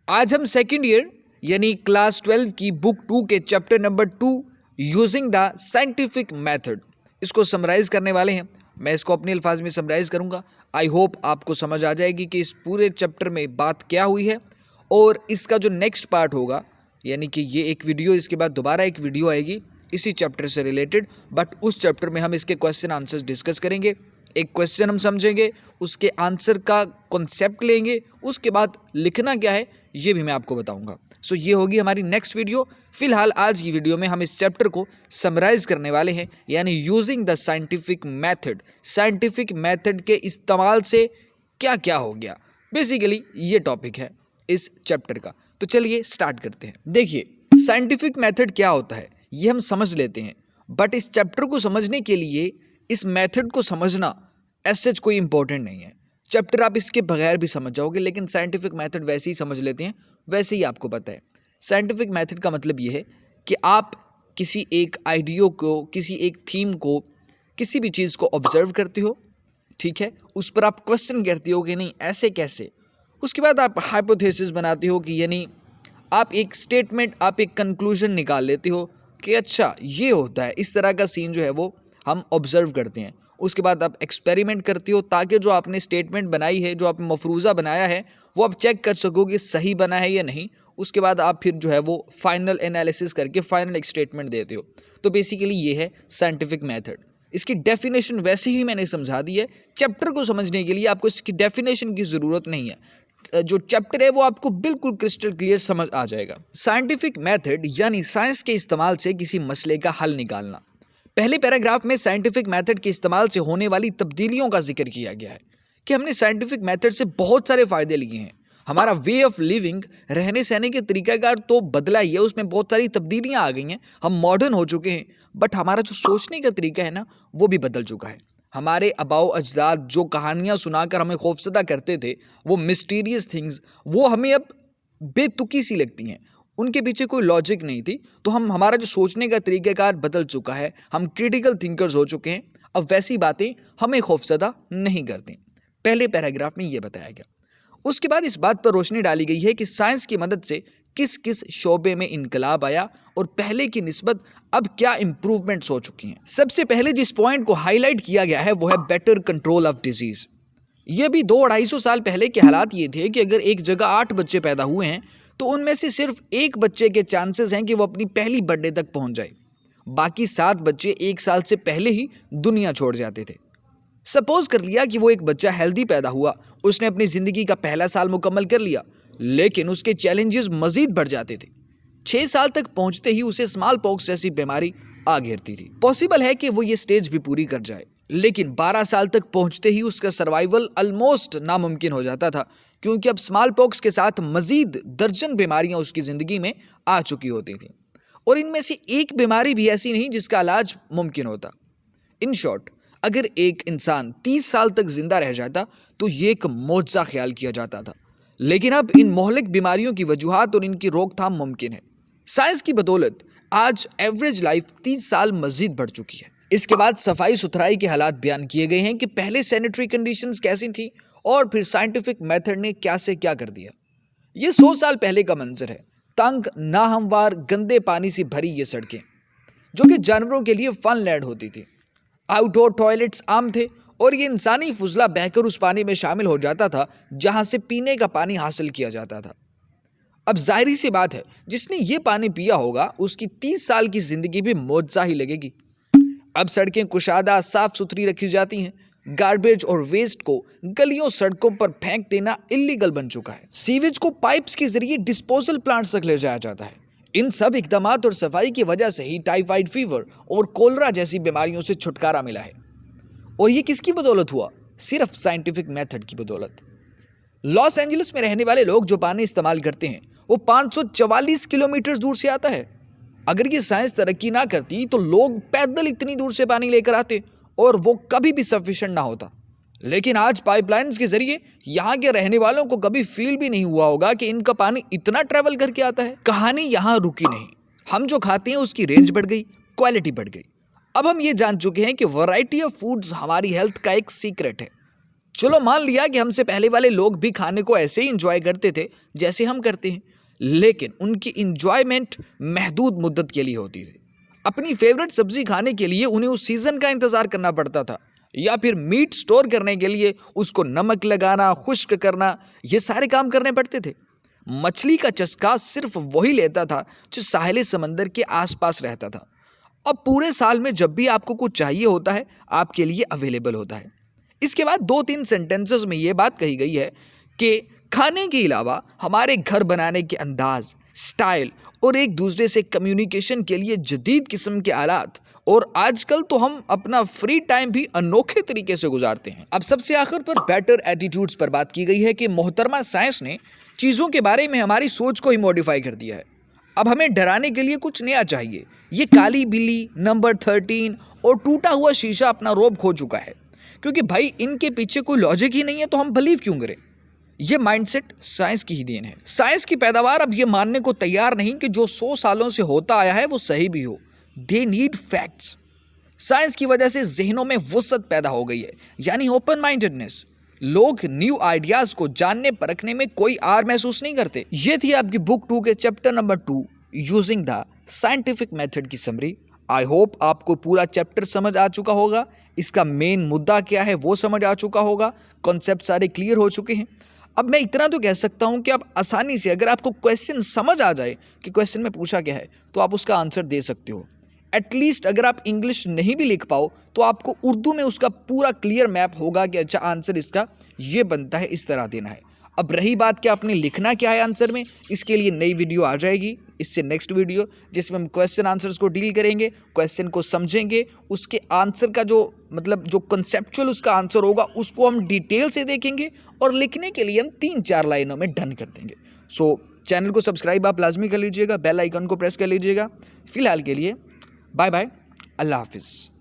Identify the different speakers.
Speaker 1: आज हम second year यानी क्लास 12 की बुक 2 के chapter number 2 using the scientific method इसको समराइज करने वाले हैं। मैं इसको अपने अल्फाज में समराइज करूंगा। आई होप आपको समझ आ जाएगी कि इस पूरे चैप्टर में बात क्या हुई है और इसका जो नेक्स्ट पार्ट होगा यानी कि ये एक वीडियो, इसके बाद दोबारा एक वीडियो आएगी इसी चैप्टर से रिलेटेड, बट उस चैप्टर में हम इसके क्वेश्चन आंसर्स डिस्कस करेंगे। एक क्वेश्चन हम समझेंगे, उसके आंसर का कॉन्सेप्ट लेंगे, उसके बाद लिखना क्या है ये भी मैं आपको बताऊंगा। सो ये होगी हमारी नेक्स्ट वीडियो। फिलहाल आज की वीडियो में हम इस चैप्टर को समराइज करने वाले हैं, यानी using the scientific method. Scientific method के इस्तेमाल से क्या क्या हो गया, बेसिकली ये टॉपिक है इस चैप्टर का। तो चलिए स्टार्ट करते हैं। देखिए, साइंटिफिक मेथड क्या होता है ये हम समझ लेते हैं, बट इस चैप्टर को समझने के लिए इस मेथड को समझना ऐसे कोई इंपॉर्टेंट नहीं है। चैप्टर आप इसके बगैर भी समझ जाओगे, लेकिन साइंटिफिक मेथड वैसे ही समझ लेते हैं, वैसे ही आपको पता है। साइंटिफिक मेथड का मतलब ये है कि आप किसी एक आइडिया को, किसी एक थीम को, किसी भी चीज़ को ऑब्जर्व करते हो, ठीक है, उस पर आप क्वेश्चन करते हो कि नहीं ऐसे कैसे। उसके बाद आप हाइपोथेसिस बनाते हो कि यानी आप एक स्टेटमेंट, आप एक कंक्लूजन निकाल लेते हो कि अच्छा ये होता है, इस तरह का सीन जो है वो हम ऑब्जर्व करते हैं। उसके बाद आप एक्सपेरिमेंट करते हो ताकि जो आपने स्टेटमेंट बनाई है, जो आपने मफरूज़ा बनाया है, वो आप चेक कर सको कि सही बना है या नहीं। उसके बाद आप फिर जो है वो फाइनल एनालिसिस करके फाइनल एक स्टेटमेंट देते हो। तो बेसिकली ये है साइंटिफिक मेथड। इसकी डेफिनेशन वैसे ही मैंने समझा दी है। चैप्टर को समझने के लिए आपको इसकी डेफिनेशन की ज़रूरत नहीं है। जो चैप्टर है वो आपको बिल्कुल क्रिस्टल क्लियर समझ आ जाएगा। साइंटिफिक मेथड यानी साइंस के इस्तेमाल से किसी मसले का हल निकालना। पहले पैराग्राफ में साइंटिफिक मेथड के इस्तेमाल से होने वाली तब्दीलियों का जिक्र किया गया है कि हमने साइंटिफिक मेथड से बहुत सारे फ़ायदे लिए हैं। हमारा वे ऑफ लिविंग, रहने सहने के तरीक़ाकार तो बदला ही है, उसमें बहुत सारी तब्दीलियां आ गई हैं, हम मॉडर्न हो चुके हैं, बट हमारा जो सोचने का तरीका है ना वो भी बदल चुका है। हमारे आबाओ अजदाद जो कहानियाँ सुनाकर हमें खौफजदा करते थे, वो मिस्टीरियस थिंग्स, वो हमें अब बेतुकी सी लगती हैं, उनके पीछे कोई लॉजिक नहीं थी। तो हमारा जो सोचने का तरीक़ाकार बदल चुका है, हम क्रिटिकल थिंकर्स हो चुके हैं। अब वैसी बातें हमें खौफजदा नहीं करती। पहले पैराग्राफ में ये बताया गया। उसके बाद इस बात पर रोशनी डाली गई है कि साइंस की मदद से किस किस शोबे में इनकलाब आया और पहले की निस्बत अब क्या इंप्रूवमेंट्स हो चुकी हैं। सबसे पहले जिस पॉइंट को हाईलाइट किया गया है वो है बेटर कंट्रोल ऑफ डिजीज़। ये भी 200-250 साल पहले के हालात ये थे कि अगर एक जगह 8 बच्चे पैदा हुए हैं तो उनमें से सिर्फ एक बच्चे के चांसेस हैं कि वो अपनी पहली बर्थडे तक पहुंच जाए, बाकी 7 बच्चे 1 साल से पहले ही दुनिया छोड़ जाते थे। सपोज कर लिया कि वो एक बच्चा हेल्दी पैदा हुआ, उसने अपनी ज़िंदगी का पहला साल मुकम्मल कर लिया, लेकिन उसके चैलेंजेस मज़ीद बढ़ जाते थे। 6 साल तक पहुंचते ही उसे स्मॉल पॉक्स जैसी बीमारी आ घेरती थी। पॉसिबल है कि वो ये स्टेज भी पूरी कर जाए, लेकिन 12 साल तक पहुंचते ही उसका सर्वाइवल ऑलमोस्ट नामुमकिन हो जाता था, क्योंकि अब स्मॉल पॉक्स के साथ मज़ीद दर्जन बीमारियां उसकी ज़िंदगी में आ चुकी होती थी, और इनमें से एक बीमारी भी ऐसी नहीं जिसका इलाज मुमकिन होता। इन शॉर्ट, अगर एक इंसान 30 साल तक जिंदा रह जाता तो ये एक मौजज़ा ख्याल किया जाता था, लेकिन अब इन मोहलिक बीमारियों की वजूहात और इनकी रोकथाम मुमकिन है। साइंस की बदौलत आज एवरेज लाइफ 30 साल मजीद बढ़ चुकी है। इसके बाद सफाई सुथराई के हालात बयान किए गए हैं कि पहले सैनिटरी कंडीशंस कैसी थी और फिर साइंटिफिक मेथड ने क्या से क्या कर दिया। ये 100 साल पहले का मंजर है। तंग, नाहमवार, गंदे पानी से भरी ये सड़कें जो कि जानवरों के लिए फन लैंड होती थी। आउटडोर टॉयलेट्स आम थे और ये इंसानी फुजला बहकर उस पानी में शामिल हो जाता था जहां से पीने का पानी हासिल किया जाता था। अब जाहिर सी बात है, जिसने ये पानी पिया होगा उसकी 30 साल की जिंदगी भी मौजज़ा ही लगेगी। अब सड़कें कुशादा साफ सुथरी रखी जाती हैं। गार्बेज और वेस्ट को गलियों सड़कों पर फेंक देना इलीगल बन चुका है। सीवेज को पाइप्स के जरिए डिस्पोजल प्लांट्स तक ले जाया जाता है। इन सब इकदामात और सफाई की वजह से ही टाइफाइड फीवर और कोलरा जैसी बीमारियों से छुटकारा मिला है। और ये किसकी बदौलत हुआ? सिर्फ साइंटिफिक मेथड की बदौलत। लॉस एंजलिस में रहने वाले लोग जो पानी इस्तेमाल करते हैं वो 544 किलोमीटर दूर से आता है। अगर ये साइंस तरक्की ना करती तो लोग पैदल इतनी दूर से पानी लेकर आते और वो कभी भी सफिशिएंट ना होता। लेकिन आज पाइपलाइंस के जरिए यहाँ के रहने वालों को कभी फील भी नहीं हुआ होगा कि इनका पानी इतना ट्रेवल करके आता है। कहानी यहाँ रुकी नहीं। हम जो खाते हैं उसकी रेंज बढ़ गई, क्वालिटी बढ़ गई। अब हम ये जान चुके हैं कि वैरायटी ऑफ फूड्स हमारी हेल्थ का एक सीक्रेट है। चलो मान लिया कि हमसे पहले वाले लोग भी खाने को ऐसे ही इंजॉय करते थे जैसे हम करते हैं, लेकिन उनकी इंजॉयमेंट महदूद मुद्दत के लिए होती थी। अपनी फेवरेट सब्जी खाने के लिए उन्हें उस सीजन का इंतजार करना पड़ता था, या फिर मीट स्टोर करने के लिए उसको नमक लगाना, खुश्क करना, ये सारे काम करने पड़ते थे। मछली का चस्का सिर्फ वही लेता था जो साहिल समंदर के आसपास रहता था। अब पूरे साल में जब भी आपको कुछ चाहिए होता है, आपके लिए अवेलेबल होता है। इसके बाद 2-3 सेंटेंसेस में ये बात कही गई है कि खाने के अलावा हमारे घर बनाने के अंदाज, स्टाइल और एक दूसरे से कम्युनिकेशन के लिए जदीद किस्म के आलात, और आजकल तो हम अपना फ्री टाइम भी अनोखे तरीके से गुजारते हैं। अब सबसे आखिर पर बेटर एटीट्यूड्स पर बात की गई है कि मोहतरमा साइंस ने चीज़ों के बारे में हमारी सोच को ही मॉडिफाई कर दिया है। अब हमें डराने के लिए कुछ नया चाहिए। ये काली बिल्ली, नंबर 13 और टूटा हुआ शीशा अपना रोब खो चुका है, क्योंकि भाई इनके पीछे कोई लॉजिक ही नहीं है, तो हम बिलीव क्यों करें। ये माइंडसेट साइंस की ही देन है। साइंस की पैदावार अब ये मानने को तैयार नहीं कि जो 100 सालों से होता आया है वो सही भी हो। They need facts. साइंस की वजह से जहनों में वुसअत पैदा हो गई है, यानी ओपन माइंडेडनेस। लोग न्यू आइडियाज को जानने परखने में कोई आर महसूस नहीं करते। ये थी आपकी बुक 2 के chapter number 2 using the scientific method की समरी। आई होप आपको पूरा चैप्टर समझ आ चुका होगा, इसका मेन मुद्दा क्या है वो समझ आ चुका होगा, कॉन्सेप्ट सारे क्लियर हो चुके हैं। अब मैं इतना तो कह सकता हूं कि आप आसानी से, अगर आपको क्वेश्चन समझ आ जाए कि क्वेश्चन में पूछा क्या है, तो आप उसका आंसर दे सकते हो। एटलीस्ट अगर आप इंग्लिश नहीं भी लिख पाओ तो आपको उर्दू में उसका पूरा क्लियर मैप होगा कि अच्छा आंसर इसका ये बनता है, इस तरह देना है। अब रही बात कि आपने लिखना क्या है आंसर में, इसके लिए नई वीडियो आ जाएगी, इससे नेक्स्ट वीडियो, जिसमें हम क्वेश्चन आंसर्स को डील करेंगे, क्वेश्चन को समझेंगे, उसके आंसर का जो मतलब जो कंसेप्चुअल उसका आंसर होगा उसको हम डिटेल से देखेंगे, और लिखने के लिए हम 3-4 लाइनों में डन कर देंगे। सो चैनल को सब्सक्राइब आप लाजमी कर लीजिएगा, बेल आइकन को प्रेस कर लीजिएगा। फिलहाल के लिए बाय बाय, अल्लाह हाफिज़।